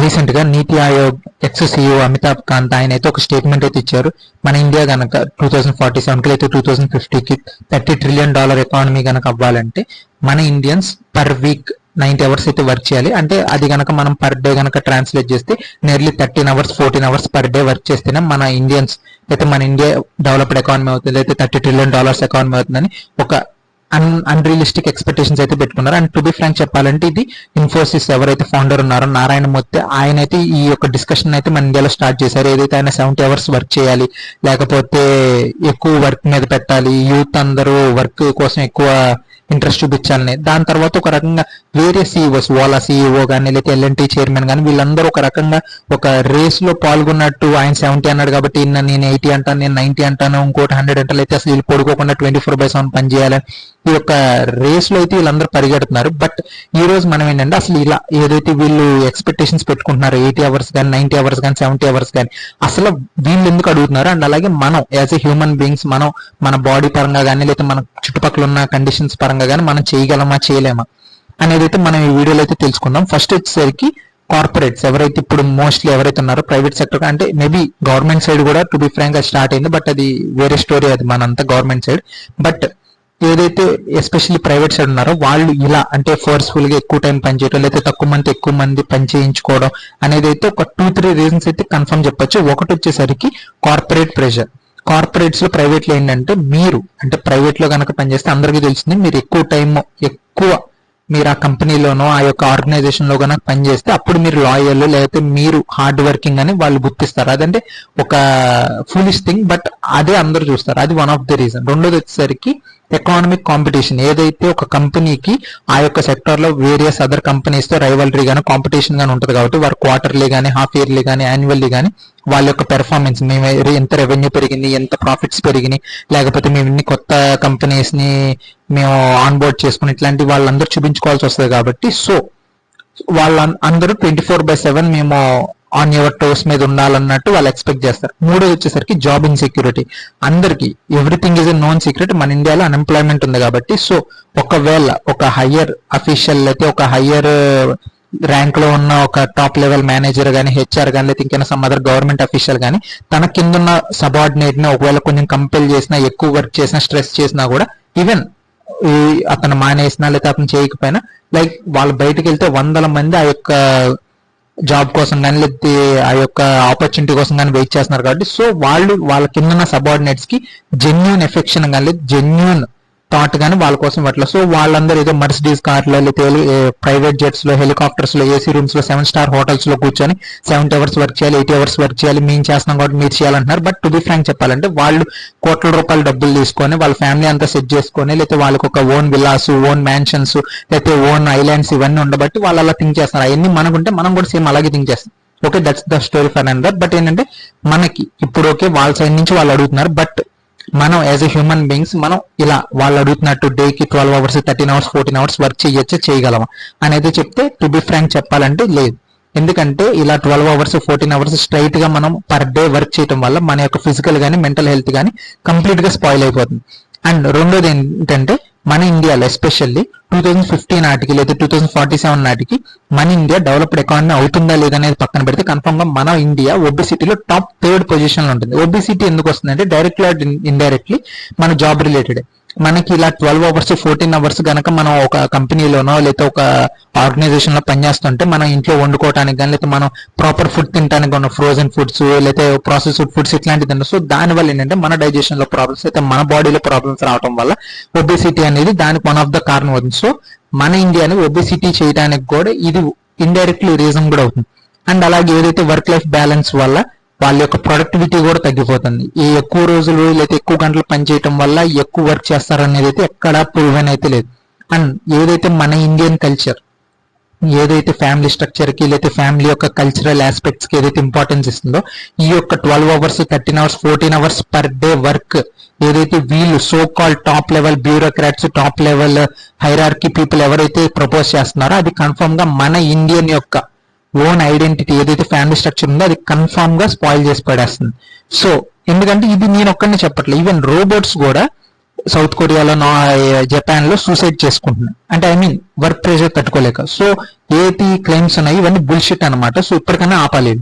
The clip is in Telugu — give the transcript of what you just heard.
రీసెంట్ గా నీతి ఆయోగ్ ఎక్స్ సిఇఓ అమితాబ్ కాంత్ ఆయన అయితే ఒక స్టేట్మెంట్ అయితే ఇచ్చారు. మన ఇండియా గనక 2047కి అయితే 2050కి $30 trillion ఎకానమీ గనక అవ్వాలంటే మన ఇండియన్స్ పర్ వీక్ 90 hours అయితే వర్క్ చేయాలి. అంటే అది గనక మనం పర్ డే గనక ట్రాన్స్లేట్ చేస్తే nearly 13 hours 14 hours per day work చేస్తేనే మన ఇండియన్స్ అయితే మన ఇండియా డెవలప్డ్ ఎకానమీ అవుతుంది, అయితే $30 trillion ఎకానమీ అవుతుందని ఒక అన్రియలిస్టిక్ ఎక్స్పెక్టేషన్స్ అయితే పెట్టుకున్నారు. అండ్ టు బి ఫ్రాంక్ చెప్పాలంటే ఇది ఇన్ఫోసిస్ ఎవరైతే ఫౌండర్ ఉన్నారో నారాయణ మూర్తి ఆయన అయితే ఈ యొక్క డిస్కషన్ అయితే మన ఇండియాలో స్టార్ట్ చేశారు. ఏదైతే ఆయన 70 hours వర్క్ చేయాలి, లేకపోతే ఎక్కువ వర్క్ మీద పెట్టాలి, యూత్ అందరూ వర్క్ కోసం ఎక్కువ ఇంట్రెస్ట్ చూపించాలని. దాని తర్వాత ఒక రకంగా వేరే సీఈఓస్, ఓలా సీఈఓ కానీ లేకపోతే ఎల్ఎన్టీ చైర్మన్ కానీ వీళ్ళందరూ ఒక రకంగా ఒక రేస్ లో పాల్గొన్నట్టు ఆయన 70 అన్నాడు కాబట్టి నేను 80 అంటాను, నేను 90 అంటాను, ఇంకోటి 100 అంటారు, అయితే అసలు వీళ్ళు పడుకోకుండా 24/7 పని చేయాలి. ఈ యొక్క రేస్ లో అయితే వీళ్ళందరూ పరిగెడుతున్నారు. బట్ ఈ రోజు మనం ఏంటంటే అసలు ఇలా ఏదైతే వీళ్ళు ఎక్స్పెక్టేషన్స్ పెట్టుకుంటున్నారు 80 hours కానీ 90 hours కానీ 70 hours కానీ అసలు వీళ్ళు ఎందుకు అడుగుతున్నారు. అండ్ అలాగే మనం యాజ్ ఎ హ్యూమన్ బీయింగ్స్ మనం మన బాడీ పరంగా కానీ లేకపోతే మన చుట్టుపక్కల ఉన్న కండిషన్స్ పరంగా కానీ మనం చేయగలమా చేయలేమా అనేది అయితే మనం ఈ వీడియోలో అయితే తెలుసుకుందాం. ఫస్ట్ వచ్చేసరికి కార్పొరేట్స్ ఎవరైతే ఇప్పుడు మోస్ట్లీ ఎవరైతే ఉన్నారో ప్రైవేట్ సెక్టర్ అంటే మేబీ గవర్నమెంట్ సైడ్ కూడా టు బి ఫ్రాంక్ అది స్టార్ట్ అయింది, బట్ అది వేరే స్టోరీ, అది మనంతా గవర్నమెంట్ సైడ్. బట్ ఏదైతే ఎస్పెషల్లీ ప్రైవేట్ సైడ్ ఉన్నారో వాళ్ళు ఇలా అంటే ఫోర్స్ఫుల్ గా ఎక్కువ టైం పనిచేయడం లేదా ఎక్కువ మంది పని చేయించుకోవడం అనేది అయితే ఒక 2-3 రీజన్స్ అయితే కన్ఫర్మ్ చెప్పొచ్చు. ఒకటి వచ్చేసరికి కార్పొరేట్ ప్రెషర్. కార్పొరేట్స్ లో ప్రైవేట్ లో ఏంటంటే మీరు అంటే ప్రైవేట్ లో కనుక పనిచేస్తే అందరికీ తెలిసింది మీరు ఎక్కువ టైం మీరు ఆ కంపెనీలోనో ఆ యొక్క ఆర్గనైజేషన్ లో కనుక పనిచేస్తే అప్పుడు మీరు లాయర్లు లేకపోతే మీరు హార్డ్ వర్కింగ్ అని వాళ్ళు గుర్తిస్తారు. అదంటే ఒక ఫూలిష్ థింగ్, బట్ అదే అందరూ చూస్తారు. అది వన్ ఆఫ్ ది రీజన్. రెండోది వచ్చేసరికి ఎకానమిక్ కాంపిటీషన్. ఏదైతే ఒక కంపెనీకి ఆ యొక్క సెక్టర్ లో వేరియస్ అదర్ కంపెనీస్ తో రైవలరీ గానీ కాంపిటీషన్ గానీ ఉంటుంది కాబట్టి వారు క్వార్టర్లీ కానీ హాఫ్ ఇయర్లీ కానీ యాన్యువల్లీ కానీ వాళ్ళ యొక్క పెర్ఫార్మెన్స్, మేము ఎంత రెవెన్యూ పెరిగింది, ఎంత ప్రాఫిట్స్ పెరిగినాయి, లేకపోతే మేము ఇన్ని కొత్త కంపెనీస్ ని మేము ఆన్ బోర్డ్ చేసుకుని ఇట్లాంటి వాళ్ళందరూ చూపించుకోవాల్సి వస్తుంది కాబట్టి సో వాళ్ళందరూ 24/7 మేము ఆన్ యువర్ టోస్ మీద ఉండాలన్నట్టు వాళ్ళు ఎక్స్పెక్ట్ చేస్తారు. మూడోది వచ్చేసరికి జాబ్ ఇన్సెక్యూరిటీ. అందరికి everything is a known secret, మన ఇండియాలో అన్ఎంప్లాయ్మెంట్ ఉంది కాబట్టి సో ఒకవేళ ఒక హయ్యర్ అఫీషియల్ అయితే ఒక హయ్యర్ ర్యాంక్ లో ఉన్న ఒక టాప్ లెవెల్ మేనేజర్ గానీ హెచ్ఆర్ గానీ లేకపోతే ఇంకైనా సమ్ అదర్ గవర్నమెంట్ అఫీషియల్ గానీ తన కింద సబార్డినేట్ ని ఒకవేళ కొంచెం కంపెల్ చేసినా, ఎక్కువ వర్క్ చేసినా, స్ట్రెస్ చేసినా కూడా ఈవెన్ అతను మానేసినా లేకపోతే అతను చేయకపోయినా లైక్ వాళ్ళు బయటకు వెళ్తే 100 మంది ఆ యొక్క జాబ్ కోసం కానీ లేకపోతే ఆ యొక్క ఆపర్చునిటీ కోసం కానీ వెయిట్ చేస్తున్నారు కాబట్టి సో వాళ్ళు వాళ్ళ కింద సబార్డినేట్స్ కి జెన్యూన్ ఎఫెక్షన్ కానీ లేదు జెన్యూన్ థాట్ గానీ వాళ్ళ కోసం అట్లా. సో వాళ్ళందరూ ఏదో మర్సిడీస్ కార్లో లేకపోతే ప్రైవేట్ జెట్స్ లో, హెలికాప్టర్స్ లో, ఏసీ రూమ్స్ లో, 7-star హోటల్స్ లో కూర్చొని 70 hours వర్క్ చేయాలి, 80 hours వర్క్ చేయాలి, మేము చేస్తున్నాం కాబట్టి మీరు చేయాలంటున్నారు. బట్ టు బి ఫ్రాంక్ చెప్పాలంటే వాళ్ళు కోట్ల రూపాయలు డబ్బులు తీసుకొని వాళ్ళ ఫ్యామిలీ అంతా సెట్ చేసుకొని లేకపోతే వాళ్ళకి ఒక ఓన్ విల్లాస్, ఓన్ మ్యాన్షన్స్, లేకపోతే ఓన్ ఐలాండ్స్ ఇవన్నీ ఉండబట్టి వాళ్ళు అలా థింక్ చేస్తారు. అవన్నీ మనకుంటే మనం కూడా సేమ్ అలాగే థింక్ చేస్తాం. Okay, that's the story for another. But ఏంటంటే మనకి ఇప్పుడు ఓకే వాళ్ళ సైడ్ నుంచి వాళ్ళు అడుగుతున్నారు, బట్ మనం యాజ్ ఎ హ్యూమన్ బీయింగ్స్ మనం ఇలా వాళ్ళు అడుగుతున్నట్టు డేకి 12 hours 13 hours 14 hours వర్క్ చేయగలమా అనేది చెప్తే టు బి ఫ్రాంక్ చెప్పాలంటే లేదు. ఎందుకంటే ఇలా 12 hours 14 hours స్ట్రైట్ గా మనం పర్ డే వర్క్ చేయడం వల్ల మన యొక్క ఫిజికల్ గానీ మెంటల్ హెల్త్ గానీ కంప్లీట్ గా స్పాయిల్ అయిపోతుంది. అండ్ రెండోది ఏంటంటే మన ఇండియాలో ఎస్పెషల్లీ 2050 నాటికి లేదా 2047 నాటికి మన ఇండియా డెవలప్డ్ ఎకానమీ అవుతుందా లేదనేది పక్కన పెడితే కన్ఫర్మ్ గా మన ఇండియా ఒబిసిటీలో టాప్ 3rd పొజిషన్ లో ఉంటుంది. ఒబిసిటీ ఎందుకు వస్తుందంటే డైరెక్ట్లీ ఇండైరెక్ట్లీ మన జాబ్ రిలేటెడ్. మనకి ఇలా 12 hours 14 hours గనక మనం ఒక కంపెనీలోనో లేకపోతే ఒక ఆర్గనైజేషన్ లో పనిచేస్తుంటే మనం ఇంట్లో వండుకోవడానికి కానీ లేకపోతే మనం ప్రాపర్ ఫుడ్ తినడానికి ఉన్న ఫ్రోజన్ ఫుడ్స్ లేకపోతే ప్రాసెస్డ్ ఫుడ్స్ ఇట్లాంటిది. సో దానివల్ల ఏంటంటే మన డైజెషన్ లో ప్రాబ్లమ్స్ అయితే మన బాడీలో ప్రాబ్లమ్స్ రావడం వల్ల ఒబేసిటీ అనేది దానికి వన్ ఆఫ్ ద కారణం అవుతుంది. సో మన ఇండియాని ఒబేసిటీ చేయడానికి కూడా ఇది ఇండైరెక్ట్లీ రీజన్ కూడా అవుతుంది. అండ్ అలాగే ఏదైతే వర్క్ లైఫ్ బ్యాలెన్స్ వల్ల వాళ్ళ యొక్క ప్రొడక్టివిటీ కూడా తగ్గిపోతుంది. ఈ ఎక్కువ రోజులు లేదా ఎక్కువ గంటలు పనిచేయటం వల్ల ఎక్కువ వర్క్ చేస్తారనేది అయితే ఎక్కడా ప్రూవెన్ అయితే లేదు. అండ్ ఏదైతే మన ఇండియన్ కల్చర్ ఏదైతే ఫ్యామిలీ స్ట్రక్చర్ కి లేకపోతే ఫ్యామిలీ యొక్క కల్చరల్ ఆస్పెక్ట్స్ కి ఏదైతే ఇంపార్టెన్స్ ఇస్తుందో ఈ యొక్క 12 hours 13 hours 14 hours per day work ఏదైతే వీళ్ళు so call top level bureaucrats, top level hierarchy people ఎవరైతే ప్రపోజ్ చేస్తున్నారో అది కన్ఫర్మ్ గా మన ఇండియన్ యొక్క ఓన్ ఐడెంటిటీ ఏదైతే ఫ్యామిలీ స్ట్రక్చర్ ఉందో అది కన్ఫర్మ్ గా స్పాయిల్ చేసి పడేస్తుంది. సో ఎందుకంటే ఇది నేను ఒక్కడిని చెప్పట్లేదు, ఈవెన్ రోబోట్స్ కూడా సౌత్ కొరియాలో జపాన్ లో సూసైడ్ చేసుకుంటున్నాయి. అంటే ఐ మీన్ వర్క్ ప్రెషర్ తట్టుకోలేక. సో ఏది క్లెయిమ్స్ ఉన్నాయి ఇవన్నీ బుల్షిట్ అనమాట. సో ఇప్పటికైనా ఆపాలి.